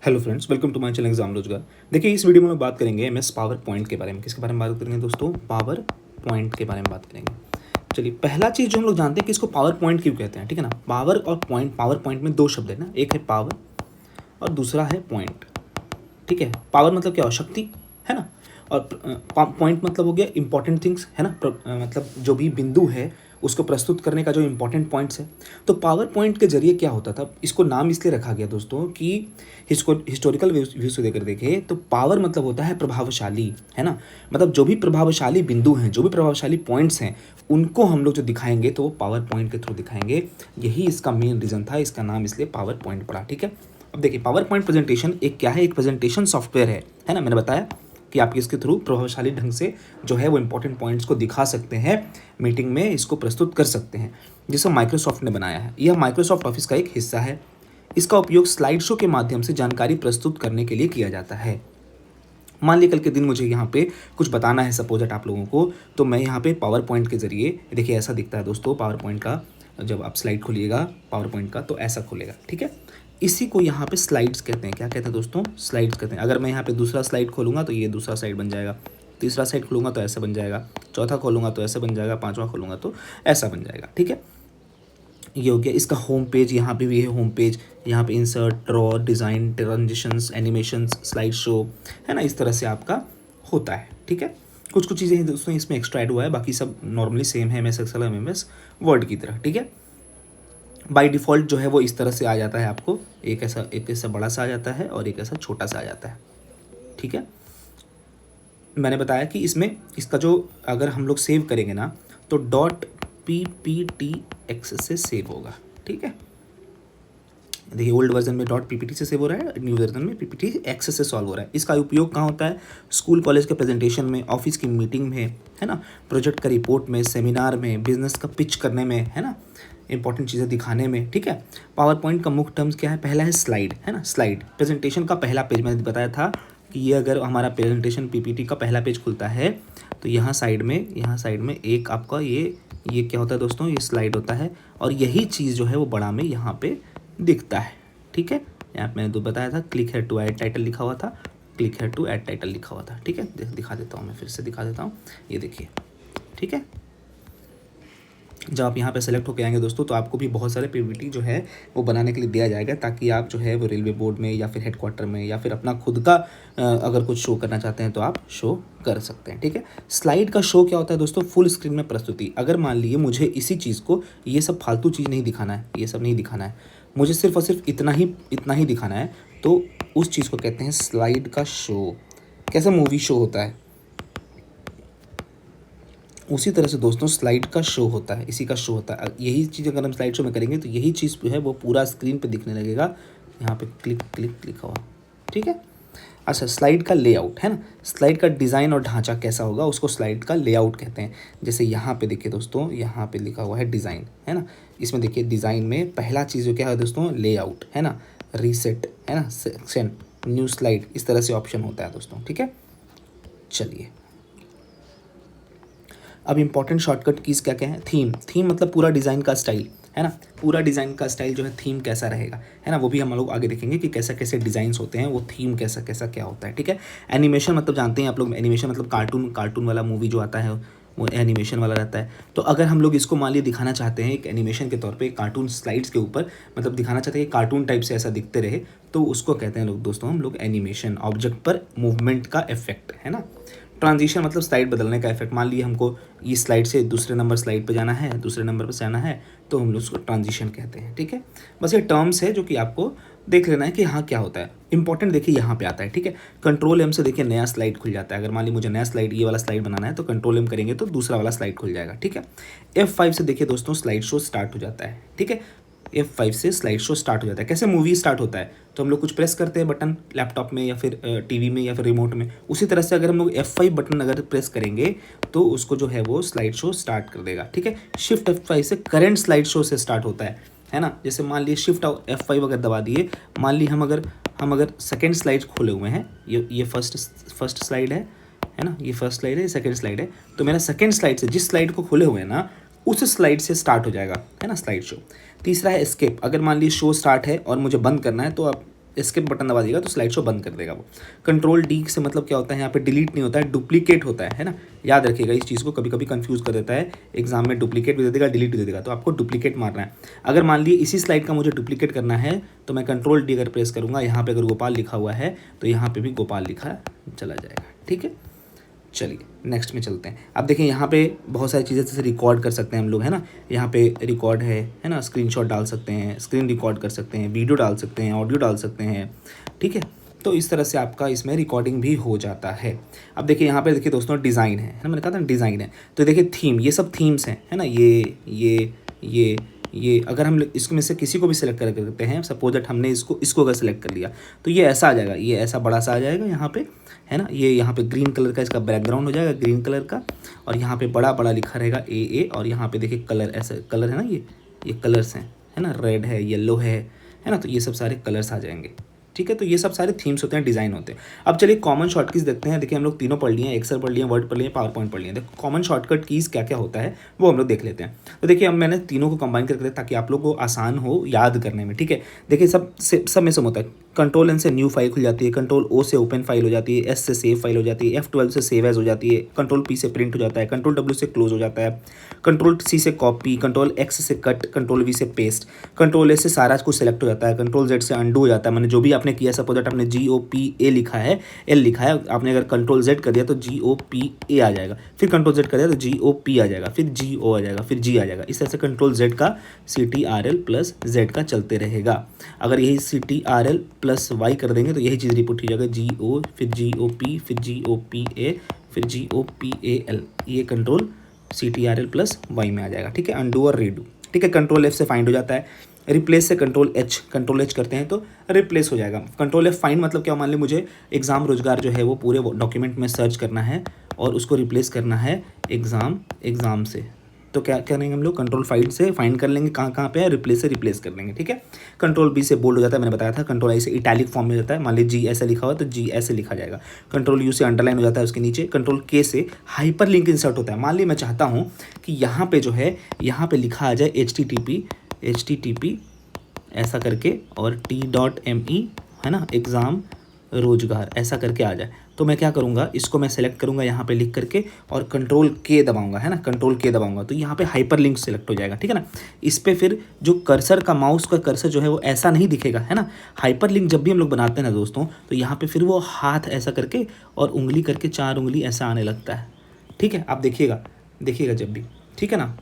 Hello friends, welcome to my channel exam Rozgar. देखिए, इस video में हम बात करेंगे एमएस पावर पॉइंट के बारे में। किसके बारे में बात करेंगे दोस्तों? पावर पॉइंट के बारे में बात करेंगे। चलिए, पहला चीज़ जो हम लोग जानते हैं कि इसको पावर पॉइंट क्यों कहते हैं, ठीक है ना। पावर और पॉइंट, पावर पॉइंट में दो शब्द है ना, एक है पावर और दूसरा है पॉइंट, ठीक है। पावर मतलब क्या हो, शक्ति, है ना। और पॉइंट मतलब हो गया इंपॉर्टेंट थिंग्स, है ना। मतलब जो भी बिंदु है उसको प्रस्तुत करने का जो इंपॉर्टेंट पॉइंट्स है। तो पावर पॉइंट के जरिए क्या होता था, इसको नाम इसलिए रखा गया दोस्तों कि हिस्टोरिकल व्यू से देकर देखें तो पावर मतलब होता है प्रभावशाली, है ना। मतलब जो भी प्रभावशाली बिंदु हैं, जो भी प्रभावशाली पॉइंट्स हैं, उनको हम लोग जो दिखाएंगे तो वो पावर पॉइंट के थ्रू दिखाएंगे। यही इसका मेन रीज़न था, इसका नाम इसलिए पावर पॉइंट पड़ा, ठीक है। अब देखिए, पावर पॉइंट प्रेजेंटेशन एक क्या है, एक प्रेजेंटेशन सॉफ्टवेयर है ना। मैंने बताया कि आप इसके थ्रू प्रभावशाली ढंग से जो है वो इंपॉर्टेंट पॉइंट्स को दिखा सकते हैं, मीटिंग में इसको प्रस्तुत कर सकते हैं, जिसे माइक्रोसॉफ्ट ने बनाया है। यह माइक्रोसॉफ्ट ऑफिस का एक हिस्सा है। इसका उपयोग स्लाइड शो के माध्यम से जानकारी प्रस्तुत करने के लिए किया जाता है। मान लीजिए कल के दिन मुझे यहाँ पे कुछ बताना है सपोज दैट आप लोगों को, तो मैं यहाँ पे पावर पॉइंट के जरिए, देखिए ऐसा दिखता है दोस्तों पावर पॉइंट का। जब आप स्लाइड खोलिएगा पावर पॉइंट का तो ऐसा खुलेगा, ठीक है। इसी को यहाँ पे स्लाइड्स कहते हैं। क्या कहते हैं दोस्तों? स्लाइड्स कहते हैं। अगर मैं यहाँ पे दूसरा स्लाइड खोलूँगा तो ये दूसरा स्लाइड बन जाएगा, तीसरा स्लाइड खोलूँगा तो ऐसा बन जाएगा, चौथा खोलूँगा तो ऐसा बन जाएगा, पाँचवा खोलूँगा तो ऐसा बन जाएगा, ठीक है। ये हो गया इसका होम पेज। यहाँ पे भी है होम पेज, यहाँ पे insert, draw, design, transitions, animations, slide show, है ना। इस तरह से आपका होता है, ठीक है। कुछ कुछ चीज़ें दोस्तों इसमें एक्स्ट्रा ऐड हुआ है, बाकी सब नॉर्मली सेम है M S Excel, M S Word की तरह, ठीक है। बाय डिफ़ॉल्ट जो है वो इस तरह से आ जाता है आपको, एक ऐसा बड़ा सा आ जाता है और एक ऐसा छोटा सा आ जाता है, ठीक है। मैंने बताया कि इसमें इसका जो अगर हम लोग सेव करेंगे ना तो डॉट PPTX से सेव होगा, ठीक है। देखिए, ओल्ड वर्जन में डॉट PPT से सेव हो रहा है, न्यू वर्जन में PPTX से सॉल्व हो रहा है। इसका उपयोग कहाँ होता है? स्कूल कॉलेज के प्रेजेंटेशन में, ऑफिस की मीटिंग में, है ना, प्रोजेक्ट का रिपोर्ट में, सेमिनार में, बिजनेस का पिच करने में, है ना, इंपॉर्टेंट चीज़ें दिखाने में, ठीक है। पावर पॉइंट का मुख्य टर्म्स क्या है? पहला है स्लाइड, है ना। स्लाइड प्रेजेंटेशन का पहला पेज। मैंने बताया था कि ये अगर हमारा प्रेजेंटेशन PPT का पहला पेज खुलता है तो यहाँ साइड में एक आपका ये क्या होता है दोस्तों? ये स्लाइड होता है और यही चीज़ जो है वो बड़ा में यहाँ पे दिखता है, ठीक है। यहाँ पे मैंने तो बताया था click here to add title लिखा हुआ था, click here to add title लिखा हुआ था, ठीक है। दिखा देता हूँ, मैं फिर से दिखा देता हूँ, ये देखिए, ठीक है। जब आप यहाँ पे सेलेक्ट होकर आएंगे दोस्तों तो आपको भी बहुत सारे PPT जो है वो बनाने के लिए दिया जाएगा, ताकि आप जो है वो रेलवे बोर्ड में या फिर हेडक्वार्टर में या फिर अपना खुद का अगर कुछ शो करना चाहते हैं तो आप शो कर सकते हैं, ठीक है। स्लाइड का शो क्या होता है दोस्तों? फुल स्क्रीन में प्रस्तुति। अगर मान लीजिए मुझे इसी चीज़ को, ये सब फालतू चीज़ नहीं दिखाना है, ये सब नहीं दिखाना है, मुझे सिर्फ और सिर्फ इतना ही दिखाना है, तो उस चीज़ को कहते हैं स्लाइड का शो। कैसा मूवी शो होता है, उसी तरह से दोस्तों स्लाइड का शो होता है, इसी का शो होता है। यही चीज़ अगर हम स्लाइड शो में करेंगे तो यही चीज़ जो है वो पूरा स्क्रीन पे दिखने लगेगा। यहाँ पे क्लिक क्लिक लिखा हुआ, ठीक है। अच्छा, स्लाइड का लेआउट, है ना। स्लाइड का डिज़ाइन और ढांचा कैसा होगा उसको स्लाइड का लेआउट कहते हैं। जैसे यहाँ पे देखिए दोस्तों, यहाँ पे लिखा हुआ है डिज़ाइन, है ना। इसमें देखिए डिज़ाइन में पहला चीज़ जो क्या है दोस्तों? लेआउट, है ना, रीसेट, है ना, सेक्शन, न्यू स्लाइड, इस तरह से ऑप्शन होता है दोस्तों, ठीक है। चलिए, अब इंपॉर्टेंट शॉर्टकट कीज़ क्या क्या है? थीम मतलब पूरा डिज़ाइन का स्टाइल, है ना। पूरा डिज़ाइन का स्टाइल जो है थीम कैसा रहेगा, है ना, वो भी हम लोग आगे देखेंगे कि कैसे कैसे डिज़ाइंस होते हैं, वो थीम कैसा कैसा क्या होता है, ठीक है। एनिमेशन मतलब जानते हैं आप लोग, एनिमेशन मतलब कार्टून वाला मूवी जो आता है वो एनिमेशन वाला रहता है। तो अगर हम लोग इसको मान लीजिए दिखाना चाहते हैं एक एनिमेशन के तौर पे, कार्टून स्लाइड्स के ऊपर, मतलब दिखाना चाहते हैं कि कार्टून टाइप से ऐसा दिखते रहे, तो उसको कहते हैं लोग दोस्तों हम लोग एनिमेशन। ऑब्जेक्ट पर मूवमेंट का इफेक्ट, है ना। ट्रांजिशन मतलब स्लाइड बदलने का इफेक्ट। मान लीजिए हमको इस स्लाइड से दूसरे नंबर स्लाइड पे जाना है, दूसरे नंबर पे जाना है, तो हम लोग उसको ट्रांजिशन कहते हैं, ठीक है। बस ये टर्म्स है जो कि आपको देख लेना है कि हाँ क्या होता है। इंपॉर्टेंट देखिए यहाँ पे आता है, ठीक है। कंट्रोल M से देखिए नया स्लाइड खुल जाता है। अगर मान लीजिए मुझे नया स्लाइड, ये वाला स्लाइड बनाना है, तो कंट्रोल M करेंगे तो दूसरा वाला स्लाइड खुल जाएगा, ठीक है। F5 से देखिए दोस्तों स्लाइड शो स्टार्ट हो जाता है, ठीक है। F5 से स्लाइड शो स्टार्ट हो जाता है। कैसे मूवी स्टार्ट होता है, तो हम लोग कुछ प्रेस करते हैं बटन लैपटॉप में या फिर टीवी में या फिर रिमोट में, उसी तरह से अगर हम लोग F5 बटन अगर प्रेस करेंगे तो उसको जो है वो स्लाइड शो स्टार्ट कर देगा, ठीक है। शिफ्ट F5 से करंट स्लाइड शो से स्टार्ट होता है ना। जैसे मान लीजिए शिफ्ट F5 अगर दबा दिए, मान ली हम अगर सेकेंड स्लाइड खोले हुए हैं, ये फर्स्ट स्लाइड है ना, ये फर्स्ट स्लाइड है, सेकेंड स्लाइड है, तो मेरा सेकेंड स्लाइड से जिस स्लाइड को खोले हुए हैं ना उस स्लाइड से स्टार्ट हो जाएगा, है ना, स्लाइड शो। तीसरा है एस्केप। अगर मान लीजिए शो स्टार्ट है और मुझे बंद करना है तो आप एस्केप बटन दबा दिएगा तो स्लाइड शो बंद कर देगा वो। कंट्रोल डी से मतलब क्या होता है, यहाँ पे डिलीट नहीं होता है, डुप्लीकेट होता है ना। याद रखिएगा इस चीज़ को, कभी कभी कंफ्यूज कर देता है एग्जाम में, डुप्लीकेट भी दे देगा डिलीट भी दे देगा, तो आपको डुप्लीकेट मारना है। अगर मान लीजिए इसी स्लाइड का मुझे डुप्लीकेट करना है तो मैं कंट्रोल डी अगर प्रेस करूँगा, यहाँ पे अगर गोपाल लिखा हुआ है तो यहाँ पे भी गोपाल लिखा चला जाएगा। ठीक है, चलिए नेक्स्ट में चलते हैं। अब देखिए यहाँ पे बहुत सारी चीज़ें जैसे रिकॉर्ड कर सकते हैं हम लोग, है ना। यहाँ पे रिकॉर्ड है ना, स्क्रीनशॉट डाल सकते हैं, स्क्रीन रिकॉर्ड कर सकते हैं, वीडियो डाल सकते हैं, ऑडियो डाल सकते हैं। ठीक है, तो इस तरह से आपका इसमें रिकॉर्डिंग भी हो जाता है। अब देखिए यहाँ पे देखिए दोस्तों डिज़ाइन है ना, मैंने कहा था डिज़ाइन है, तो देखिए थीम, ये सब थीम्स हैं, है ना। ये अगर हम इसमें से किसी को भी सिलेक्ट कर करते हैं, सपोज दैट हमने इसको अगर सिलेक्ट कर लिया तो ये ऐसा आ जाएगा, ये ऐसा बड़ा सा आ जाएगा यहाँ पे, है ना। ये यहाँ पे ग्रीन कलर का इसका बैकग्राउंड हो जाएगा, ग्रीन कलर का, और यहाँ पे बड़ा बड़ा लिखा रहेगा ए, और यहाँ पे देखिए कलर, ऐसा कलर है ना, ये कलर्स हैं, है ना, रेड है, येलो है ना, तो ये सब सारे कलर्स आ जाएंगे। ठीक है, तो ये सब सारे थीम्स होते हैं, डिज़ाइन होते हैं। अब चलिए कॉमन शॉर्टकट्स देखते हैं। देखिए हम लोग तीनों पढ़ लिए हैं, एक्सेल पढ़ लिए, वर्ड पढ़ लिए, पावर पॉइंट पढ़ लिए। देखो कॉमन शॉर्टकट कीज़ क्या क्या होता है वो हम लोग देख लेते हैं। तो देखिए अब मैंने तीनों को कंबाइन करके ताकि आप लोग को आसान हो याद करने में। ठीक है, देखिए सब में होता है। कंट्रोल एन से न्यू फाइल खुल जाती है, कंट्रोल ओ से ओपन फाइल हो जाती है, एस से सेव फाइल हो जाती है, F12 से सेव एज हो जाती है, कंट्रोल पी से प्रिंट हो जाता है, कंट्रोल W से क्लोज हो जाता है, कंट्रोल C से कॉपी, कंट्रोल X से कट, कंट्रोल V से पेस्ट, कंट्रोल S से सारा कुछ सेलेक्ट हो जाता है, कंट्रोल Z से अंडू हो जाता है। मैंने जो भी आपने किया, सपोज दैट आपने GOPA लिखा है, L लिखा है, आपने अगर कंट्रोल Z कर दिया तो GOPA आ जाएगा, फिर कंट्रोल Z कर दिया तो GOP आ जाएगा, फिर GO आ जाएगा, फिर G आ जाएगा। इस तरह से कंट्रोल Z का CTRL प्लस Z का चलते रहेगा। अगर यही CTRL प्लस Y कर देंगे तो यही चीज़ रिपीट हो जाएगा, GO फिर GOP फिर GOPA फिर GOPAL, ये कंट्रोल CTRL प्लस Y में आ जाएगा। ठीक है, अंडू और रीडू। ठीक है, कंट्रोल F से फाइंड हो जाता है, रिप्लेस से कंट्रोल H करते हैं तो रिप्लेस हो जाएगा। कंट्रोल F फाइंड मतलब क्या, मान ली मुझे एग्ज़ाम रोजगार जो है वो पूरे डॉक्यूमेंट में सर्च करना है और उसको रिप्लेस करना है एग्ज़ाम से, तो क्या करेंगे हम लोग, कंट्रोल फाइंड से फाइंड कर लेंगे कहाँ पे है, रिप्लेस से रिप्लेस कर लेंगे। ठीक है, कंट्रोल बी से बोल्ड हो जाता है, मैंने बताया था। कंट्रोल आई से इटैलिक फॉर्म में जाता है, मान लीजिए जी ऐसे लिखा हुआ तो जी ऐसे लिखा जाएगा। कंट्रोल यू से अंडरलाइन हो जाता है उसके नीचे। कंट्रोल के से हाइपर लिंक इंसर्ट होता है। मान लीजिए मैं चाहता हूँ कि यहाँ पे जो है, यहाँ पे लिखा आ जाए HTTP ऐसा करके और T.me, है ना, एग्ज़ाम रोजगार ऐसा करके आ जाए, तो मैं क्या करूँगा, इसको मैं सेलेक्ट करूँगा यहाँ पे लिख करके और कंट्रोल के दबाऊँगा, है ना, कंट्रोल के दबाऊँगा तो यहाँ पे हाइपर लिंक सेलेक्ट हो जाएगा। ठीक है ना, इस पे फिर जो कर्सर का, माउस का कर्सर जो है वो ऐसा नहीं दिखेगा, है ना। हाइपर लिंक जब भी हम लोग बनाते हैं ना दोस्तों, तो यहाँ पे फिर वो हाथ ऐसा करके और उंगली करके 4 उंगली ऐसा आने लगता है। ठीक है, आप देखिएगा जब भी, ठीक है ना,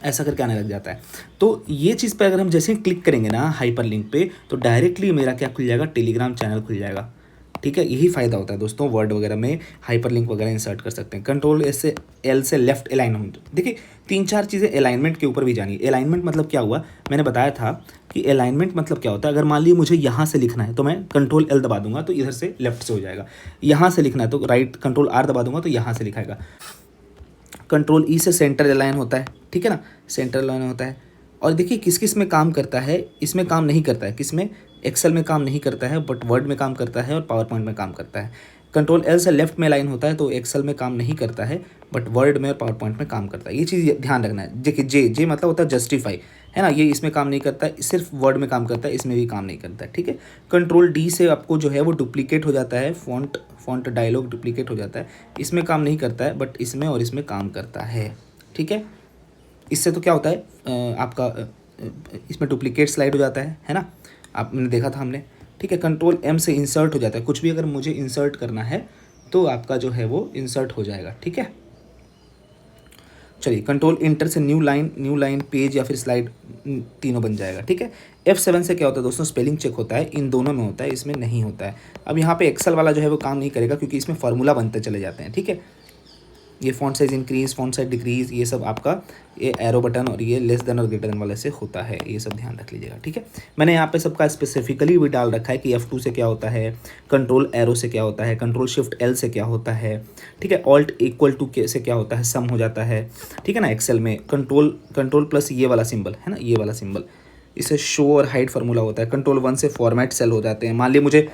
ऐसा करके आने लग जाता है। तो ये चीज़ पे अगर हम जैसे ही क्लिक करेंगे ना हाइपर लिंक पे, तो डायरेक्टली मेरा क्या खुल जाएगा, टेलीग्राम चैनल खुल जाएगा। ठीक है, यही फ़ायदा होता है दोस्तों, वर्ड वगैरह में हाइपर लिंक वगैरह इंसर्ट कर सकते हैं। कंट्रोल L से लेफ्ट अलाइनमेंट। देखिए 3-4 चीज़ें अलाइनमेंट के ऊपर भी जानिए। अलाइनमेंट मतलब क्या हुआ, मैंने बताया था कि अलाइनमेंट मतलब क्या होता है। अगर मान लीजिए मुझे यहाँ से लिखना है तो मैं कंट्रोल L दबा दूंगा तो इधर से लेफ्ट से हो जाएगा। यहाँ से लिखना है तो राइट, कंट्रोल R दबा दूंगा तो यहाँ से लिखाएगा। कंट्रोल E से सेंटर अलाइन होता है, ठीक है ना, सेंटर अलाइन होता है। और देखिए किस किस में काम करता है, इसमें काम नहीं करता है, किस में, एक्सेल में काम नहीं करता है, बट वर्ड में काम करता है और पावर पॉइंट में काम करता है। कंट्रोल L से लेफ्ट में लाइन होता है तो एक्सेल में काम नहीं करता है, बट वर्ड में और पावर पॉइंट में काम करता है। ये चीज़ ध्यान रखना है। देखिए जे मतलब होता है जस्टिफाई, है ना, ये इसमें काम नहीं करता है, सिर्फ वर्ड में काम करता है, इसमें भी काम नहीं करता है। ठीक है, कंट्रोल D से आपको जो है वो डुप्लीकेट हो जाता है, फॉन्ट डायलॉग डुप्लीकेट हो जाता है, इसमें काम नहीं करता है, बट इसमें और इसमें काम करता है। ठीक है, इससे तो क्या होता है आपका इसमें डुप्लीकेट स्लाइड हो जाता है ना, आपने देखा था हमने। ठीक है, कंट्रोल M से इंसर्ट हो जाता है, कुछ भी अगर मुझे इंसर्ट करना है तो आपका जो है वो इंसर्ट हो जाएगा। ठीक है, चलिए कंट्रोल इंटर से न्यू लाइन पेज या फिर स्लाइड तीनों बन जाएगा। ठीक है, F7 से क्या होता है दोस्तों, स्पेलिंग चेक होता है, इन दोनों में होता है, इसमें नहीं होता है। अब यहाँ पे एक्सेल वाला जो है वो काम नहीं करेगा क्योंकि इसमें फार्मूला बनते चले जाते हैं। ठीक है, ये font size increase, font size decrease, ये सब आपका ये एरो बटन और ये लेस देन और ग्रेटर देन वाले से होता है, ये सब ध्यान रख लीजिएगा। ठीक है, मैंने यहाँ पे सबका स्पेसिफिकली भी डाल रखा है कि F2 से क्या होता है, कंट्रोल एरो से क्या होता है, कंट्रोल शिफ्ट L से क्या होता है। ठीक है, ऑल्ट इक्वल टू के से क्या होता है, सम हो जाता है। ठीक है ना, एक्सेल में कंट्रोल प्लस ये वाला सिंबल है ना, ये वाला सिंबल, इसे शो और हाइड फार्मूला होता है। कंट्रोल 1 से फॉर्मेट सेल हो जाते हैं। मान लीजिए मुझे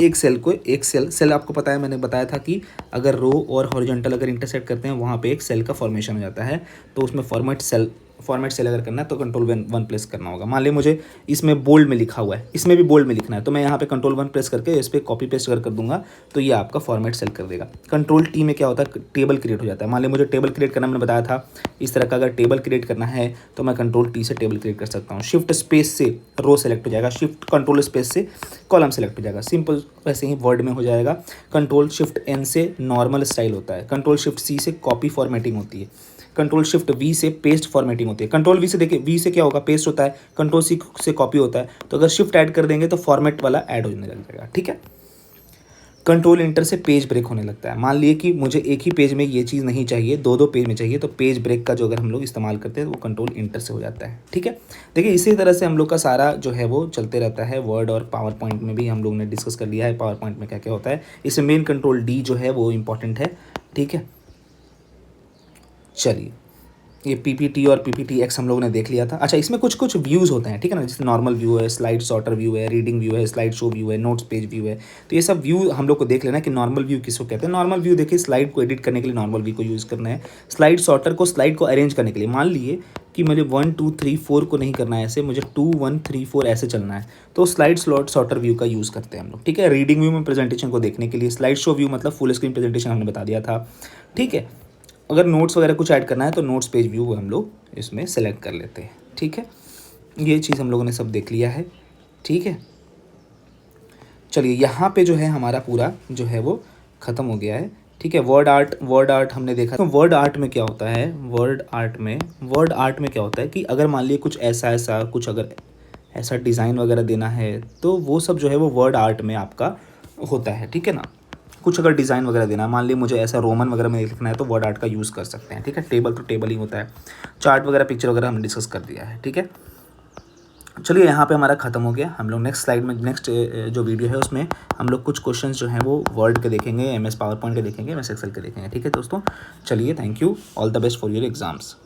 एक सेल आपको पता है, मैंने बताया था कि अगर रो और हॉरिजॉन्टल अगर इंटरसेक्ट करते हैं वहाँ पे एक सेल का फॉर्मेशन हो जाता है, तो उसमें फॉर्मेट सेल फॉर्मेट सेल अगर करना है तो कंट्रोल 1 प्रेस करना होगा। मान लिया मुझे इसमें बोल्ड में लिखा हुआ है, इसमें भी बोल्ड में लिखना है, तो मैं यहाँ पे कंट्रोल 1 प्रेस करके इस पर कॉपी पेस्ट अगर कर दूंगा तो ये आपका फॉर्मेट सेल कर देगा। कंट्रोल T में क्या होता है, टेबल क्रिएट हो जाता है। मान लिया मुझे टेबल क्रिएट करना, मैंने बताया था इस तरह का अगर टेबल क्रिएट करना है तो मैं कंट्रोल T से टेबल क्रिएट कर सकता हूँ। शिफ्ट स्पेस से रो सेलेक्ट हो जाएगा, शिफ्ट कंट्रोल स्पेस से कॉलम सेलेक्ट हो जाएगा। सिंपल वैसे ही वर्ड में हो जाएगा। कंट्रोल शिफ्ट N से नॉर्मल स्टाइल होता है, कंट्रोल शिफ्ट C से कॉपी फॉर्मेटिंग होती है, कंट्रोल शिफ्ट V से पेस्ट फॉर्मेटिंग होती है। कंट्रोल V से देखिए, V से क्या होगा, पेस्ट होता है, कंट्रोल C से कॉपी होता है, तो अगर शिफ्ट ऐड कर देंगे तो फॉर्मेट वाला ऐड होने लग जाएगा। ठीक है। कंट्रोल इंटर से पेज ब्रेक होने लगता है। मान लिए कि मुझे एक ही पेज में ये चीज़ नहीं चाहिए, दो पेज में चाहिए, तो पेज ब्रेक का जो अगर हम लोग इस्तेमाल करते हैं तो वो कंट्रोल इंटर से हो जाता है। ठीक है। देखिए इसी तरह से हम लोग का सारा जो है वो चलते रहता है। वर्ड और पावर पॉइंट में भी हम लोग ने डिस्कस कर लिया है पावर पॉइंट में क्या क्या होता है। इसमें मेन कंट्रोल D जो है वो इंपॉर्टेंट है। ठीक है। चलिए, ये PPT और PPTX हम लोगों ने देख लिया था। अच्छा, इसमें कुछ कुछ व्यूज़ होते हैं, ठीक है ना, जैसे नॉर्मल व्यू है, स्लाइड सॉर्टर व्यू है, रीडिंग व्यू है, स्लाइड शो व्यू है, नोट्स पेज व्यू है। तो ये सब व्यू हम लोग को देख लेना कि नॉर्मल व्यू किसको कहते हैं। नॉर्मल व्यू देखिए, स्लाइड को एडिट करने के लिए नॉर्मल व्यू को यूज़ करना है। स्लाइड सॉर्टर को स्लाइड को अरेंज करने के लिए, मान लिए कि मुझे 1 2 3 4 को नहीं करना है ऐसे, मुझे 2 1 3 4 ऐसे चलना है, तो स्लाइड स्लॉट सॉर्टर व्यू का यूज़ करते हैं हम लोग। ठीक है। रीडिंग व्यू में प्रेजेंटेशन को देखने के लिए, स्लाइड शो व्यू मतलब फुल स्क्रीन प्रेजेंटेशन हमने बता दिया था। ठीक है। अगर नोट्स वगैरह कुछ ऐड करना है तो नोट्स पेज व्यू हम लोग इसमें सेलेक्ट कर लेते हैं। ठीक है। ये चीज़ हम लोगों ने सब देख लिया है। ठीक है। चलिए, यहाँ पे जो है हमारा पूरा जो है वो ख़त्म हो गया है। ठीक है। वर्ड आर्ट हमने देखा। तो वर्ड आर्ट में क्या होता है, वर्ड आर्ट में क्या होता है कि अगर मान लीजिए कुछ ऐसा कुछ अगर ऐसा डिज़ाइन वगैरह देना है तो वो सब जो है वो वर्ड आर्ट में आपका होता है। ठीक है ना। कुछ अगर डिज़ाइन वगैरह देना है, मान ली मुझे ऐसा रोमन वगैरह में लिखना है तो वर्ड आर्ट का यूज़ कर सकते हैं। ठीक है। टेबल तो टेबल ही होता है, चार्ट वगैरह पिक्चर वगैरह हमने डिस्कस कर दिया है। ठीक है। चलिए, यहाँ पे हमारा ख़त्म हो गया। हम लोग नेक्स्ट स्लाइड में, नेक्स्ट जो वीडियो है उसमें हम लोग कुछ क्वेश्चंस जो हैं वो वर्ड के देखेंगे, MS पावर पॉइंट के देखेंगे, MS एक्सेल के देखेंगे। ठीक है दोस्तों, चलिए, thank you, all the best for your exams.